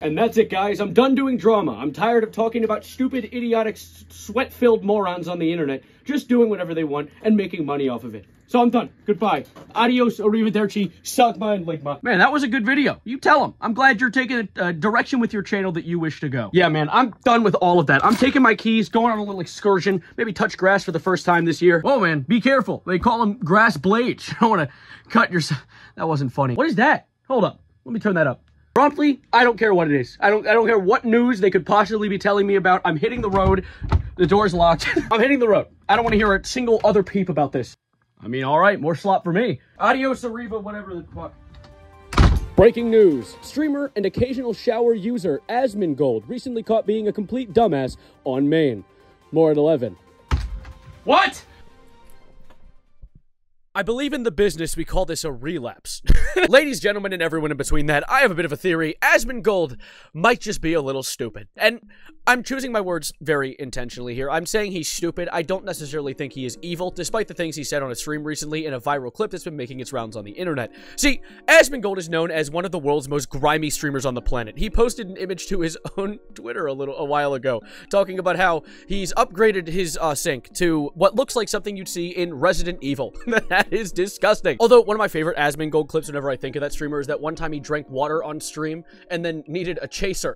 And that's it, guys. I'm done doing drama. I'm tired of talking about stupid, idiotic, sweat-filled morons on the internet just doing whatever they want and making money off of it. So I'm done. Goodbye. Adios, arrivederci, sagma and ligma. Man, that was a good video. You tell them. I'm glad you're taking a direction with your channel that you wish to go. Yeah, man, I'm done with all of that. I'm taking my keys, going on a little excursion, maybe touch grass for the first time this year. Oh, man, be careful. They call them grass blades. You don't want to cut yourself. That wasn't funny. What is that? Hold up. Let me turn that up. Promptly, I don't care what it is. I don't care what news they could possibly be telling me about. I'm hitting the road. The door's locked. I'm hitting the road. I don't want to hear a single other peep about this. I mean, all right, more slop for me. Adios, Arriva, whatever the fuck. Breaking news. Streamer and occasional shower user Asmongold recently caught being a complete dumbass on Maine. More at 11. What? I believe in the business, we call this a relapse. Ladies, gentlemen, and everyone in between that, I have a bit of a theory. Asmongold might just be a little stupid. And I'm choosing my words very intentionally here. I'm saying he's stupid. I don't necessarily think he is evil, despite the things he said on a stream recently in a viral clip that's been making its rounds on the internet. See, Asmongold is known as one of the world's most grimy streamers on the planet. He posted an image to his own Twitter a while ago, talking about how he's upgraded his sink to what looks like something you'd see in Resident Evil. That is disgusting. Although, one of my favorite Asmongold clips whenever I think of that streamer is that one time he drank water on stream and then needed a chaser.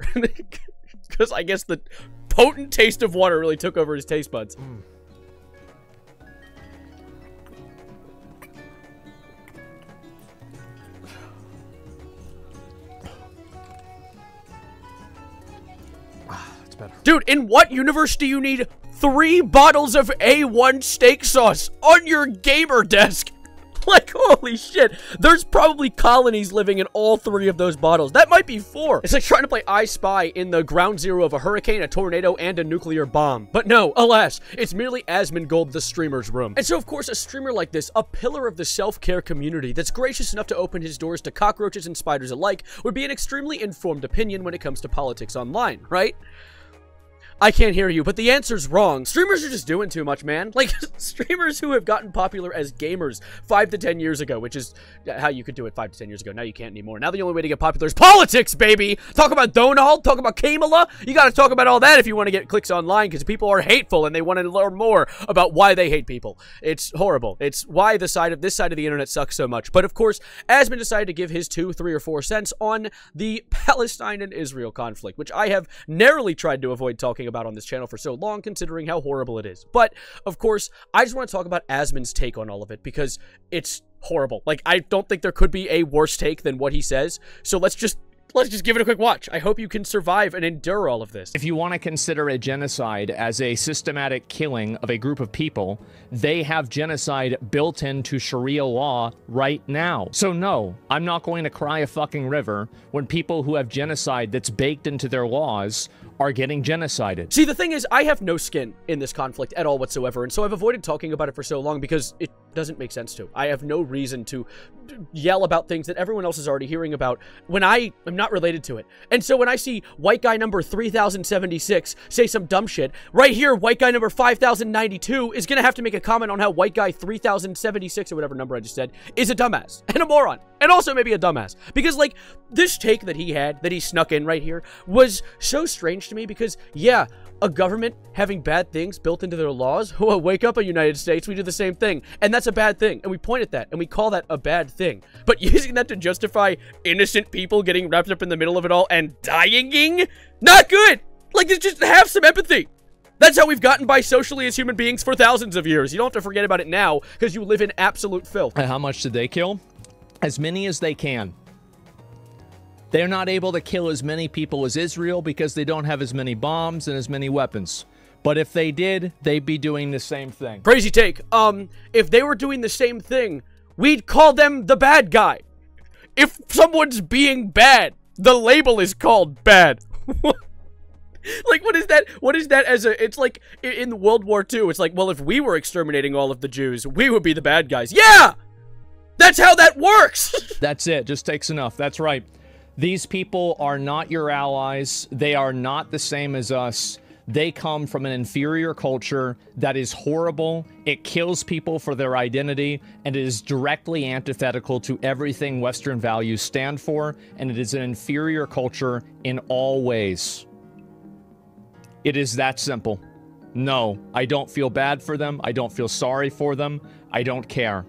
Because I guess the potent taste of water really took over his taste buds. That's better. Dude, in what universe do you need 3 bottles of A1 steak sauce on your gamer desk? Like, holy shit. There's probably colonies living in all 3 of those bottles. That might be 4. It's like trying to play I Spy in the ground zero of a hurricane, a tornado, and a nuclear bomb. But no, alas, it's merely Asmongold, the streamer's room. And so, of course, a streamer like this, a pillar of the self-care community that's gracious enough to open his doors to cockroaches and spiders alike, would be an extremely informed opinion when it comes to politics online, right? I can't hear you, but the answer's wrong. Streamers are just doing too much, man. Like, streamers who have gotten popular as gamers 5 to 10 years ago, which is how you could do it 5 to 10 years ago. Now you can't anymore. Now the only way to get popular is politics, baby! Talk about Donald, talk about Kamala. You gotta talk about all that if you want to get clicks online, because people are hateful and they want to learn more about why they hate people. It's horrible. It's why this side of the internet sucks so much. But of course, Asmon decided to give his 2, 3, or 4 cents on the Palestine and Israel conflict, which I have narrowly tried to avoid talking about on this channel for so long, considering how horrible it is. But of course, I just want to talk about Asmon's take on all of it because it's horrible. Like, I don't think there could be a worse take than what he says. So let's just give it a quick watch. I hope you can survive and endure all of this. If you want to consider a genocide as a systematic killing of a group of people, they have genocide built into Sharia law right now. So no, I'm not going to cry a fucking river when people who have genocide that's baked into their laws are getting genocided. See, the thing is, I have no skin in this conflict at all whatsoever, and so I've avoided talking about it for so long because it doesn't make sense to. I have no reason to yell about things that everyone else is already hearing about when I am not related to it. And so when I see white guy number 3076 say some dumb shit, right here, white guy number 5092 is gonna have to make a comment on how white guy 3076, or whatever number I just said, is a dumbass and a moron. And also maybe a dumbass. Because, like, this take that he had, that he snuck in right here, was so strange to me because, yeah, a government having bad things built into their laws, well, wake up, United States, we do the same thing. And that's a bad thing. And we point at that, and we call that a bad thing. But using that to justify innocent people getting wrapped up in the middle of it all and dying? Not good! Like, just have some empathy. That's how we've gotten by socially as human beings for thousands of years. You don't have to forget about it now, because you live in absolute filth. And how much did they kill? As many as they can. They're not able to kill as many people as Israel because they don't have as many bombs and as many weapons. But if they did, they'd be doing the same thing. Crazy take. If they were doing the same thing, we'd call them the bad guy. If someone's being bad, the label is called bad. Like, what is that? What is that as a... It's like, in World War II, it's like, well, if we were exterminating all of the Jews, we would be the bad guys. Yeah! That's how that works! That's it. Just takes enough. That's right. These people are not your allies. They are not the same as us. They come from an inferior culture that is horrible. It kills people for their identity, and it is directly antithetical to everything Western values stand for, and it is an inferior culture in all ways. It is that simple. No, I don't feel bad for them. I don't feel sorry for them. I don't care.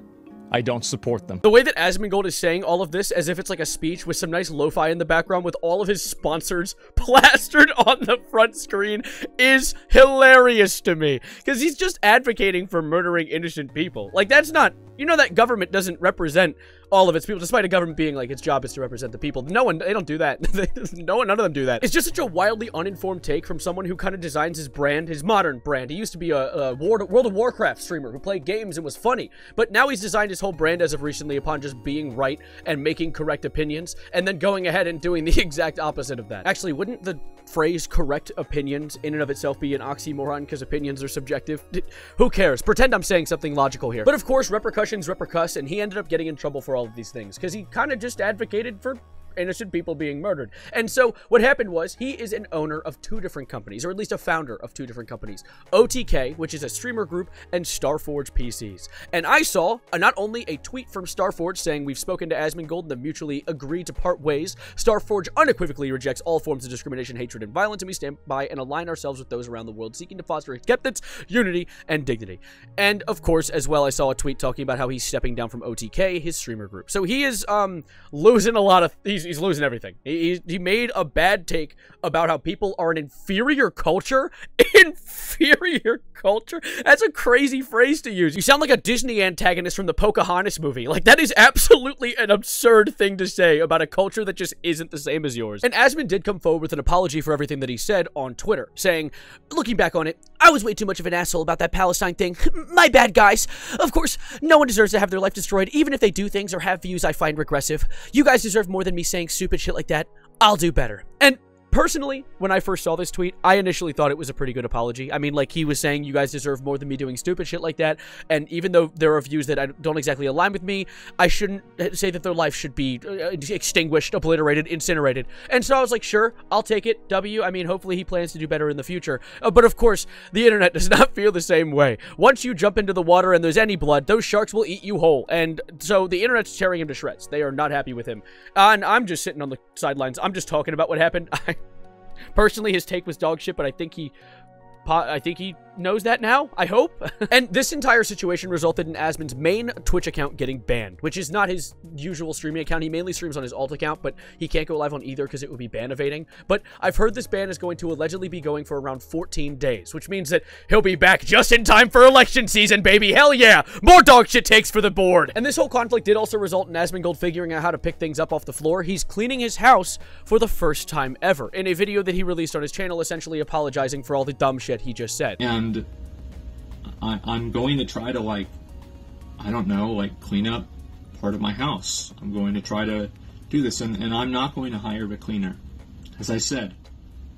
I don't support them. The way that Asmongold is saying all of this as if it's like a speech with some nice lo-fi in the background with all of his sponsors plastered on the front screen is hilarious to me. Because he's just advocating for murdering innocent people. Like, that's not... You know that government doesn't represent all of its people, despite a government being like its job is to represent the people. They don't do that. None of them do that. It's just such a wildly uninformed take from someone who kind of designs his brand, his modern brand. He used to be a World of Warcraft streamer who played games and was funny, but now he's designed his whole brand as of recently upon just being right and making correct opinions, and then going ahead and doing the exact opposite of that. Actually, wouldn't the phrase correct opinions in and of itself be an oxymoron because opinions are subjective? Who cares? Pretend I'm saying something logical here. But of course, repercuss, and he ended up getting in trouble for all of these things because he kind of just advocated for innocent people being murdered. And so what happened was he is an owner of 2 different companies, or at least a founder of 2 different companies. OTK, which is a streamer group, and Starforge PCs. And I saw not only a tweet from Starforge saying we've spoken to Asmongold and have mutually agreed to part ways. Starforge unequivocally rejects all forms of discrimination, hatred, and violence, and we stand by and align ourselves with those around the world seeking to foster acceptance, unity, and dignity. And of course, as well, I saw a tweet talking about how he's stepping down from OTK, his streamer group. So he is losing a lot of... He's losing everything. He made a bad take about how people are an inferior culture. Inferior culture? That's a crazy phrase to use. You sound like a Disney antagonist from the Pocahontas movie. Like, that is absolutely an absurd thing to say about a culture that just isn't the same as yours. And Asmon did come forward with an apology for everything that he said on Twitter, saying, looking back on it, I was way too much of an asshole about that Palestine thing. My bad, guys. Of course, no one deserves to have their life destroyed, even if they do things or have views I find regressive. You guys deserve more than me saying stupid shit like that. I'll do better. And personally, when I first saw this tweet, I initially thought it was a pretty good apology. I mean, like, he was saying you guys deserve more than me doing stupid shit like that, and even though there are views that don't exactly align with me, I shouldn't say that their life should be extinguished, obliterated, incinerated. And so I was like, sure, I'll take it, W. I mean, hopefully he plans to do better in the future. But of course, the internet does not feel the same way. Once you jump into the water and there's any blood, those sharks will eat you whole. And so the internet's tearing him to shreds. They are not happy with him. And I'm just sitting on the sidelines. I'm just talking about what happened. Personally, his take was dog shit, but I think he knows that now, I hope. And this entire situation resulted in Asmon's main Twitch account getting banned, which is not his usual streaming account. He mainly streams on his alt account, but he can't go live on either because it would be ban evading. But I've heard this ban is going to allegedly be going for around 14 days, which means that he'll be back just in time for election season, baby. Hell yeah! More dog shit takes for the board! And this whole conflict did also result in Asmongold figuring out how to pick things up off the floor. He's cleaning his house for the first time ever in a video that he released on his channel, essentially apologizing for all the dumb shit he just said. And I'm going to try to, like, I don't know, like, clean up part of my house. I'm going to try to do this, and I'm not going to hire a cleaner. As I said,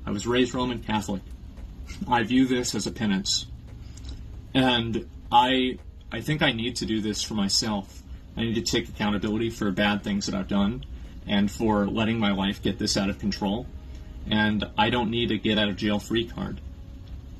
I was raised Roman Catholic. I view this as a penance. And I think I need to do this for myself. I need to take accountability for bad things that I've done and for letting my life get this out of control. And I don't need a get-out-of-jail-free card.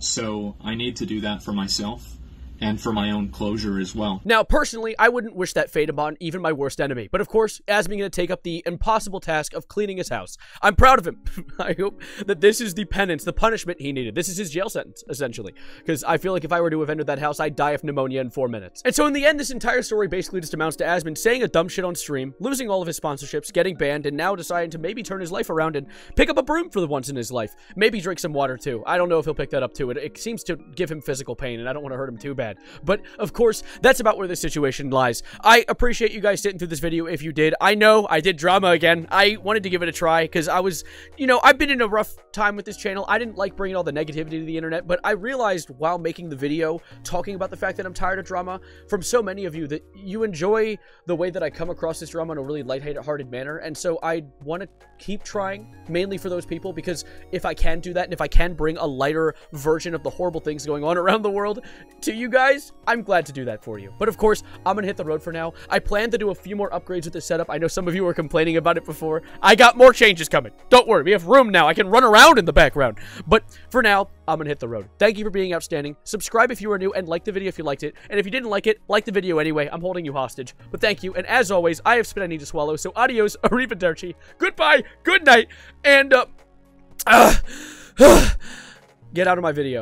So I need to do that for myself and for my own closure as well. Now, personally, I wouldn't wish that fate upon even my worst enemy. But of course, Asmon's going to take up the impossible task of cleaning his house. I'm proud of him. I hope that this is the penance, the punishment he needed. This is his jail sentence, essentially. Because I feel like if I were to have entered that house, I'd die of pneumonia in 4 minutes. And so in the end, this entire story basically just amounts to Asmon saying a dumb shit on stream, losing all of his sponsorships, getting banned, and now deciding to maybe turn his life around and pick up a broom for the once in his life. Maybe drink some water too. I don't know if he'll pick that up too. It seems to give him physical pain, and I don't want to hurt him too bad. But of course, that's about where this situation lies. I appreciate you guys sitting through this video if you did. I know I did drama again. I wanted to give it a try because I was, you know, I've been in a rough time with this channel. I didn't like bringing all the negativity to the internet, but I realized while making the video, talking about the fact that I'm tired of drama, from so many of you that you enjoy the way that I come across this drama in a really lighthearted manner, and so I want to keep trying, mainly for those people, because if I can do that, and if I can bring a lighter version of the horrible things going on around the world to you guys, guys, I'm glad to do that for you. But of course, I'm gonna hit the road for now. I plan to do a few more upgrades with this setup. I know some of you were complaining about it before. I got more changes coming. Don't worry, we have room now. I can run around in the background. But for now, I'm gonna hit the road. Thank you for being outstanding. Subscribe if you are new and like the video if you liked it. And if you didn't like it, like the video anyway. I'm holding you hostage. But thank you. And as always, I have spit I need to swallow. So adios, arrivederci, goodbye, good night, and get out of my video.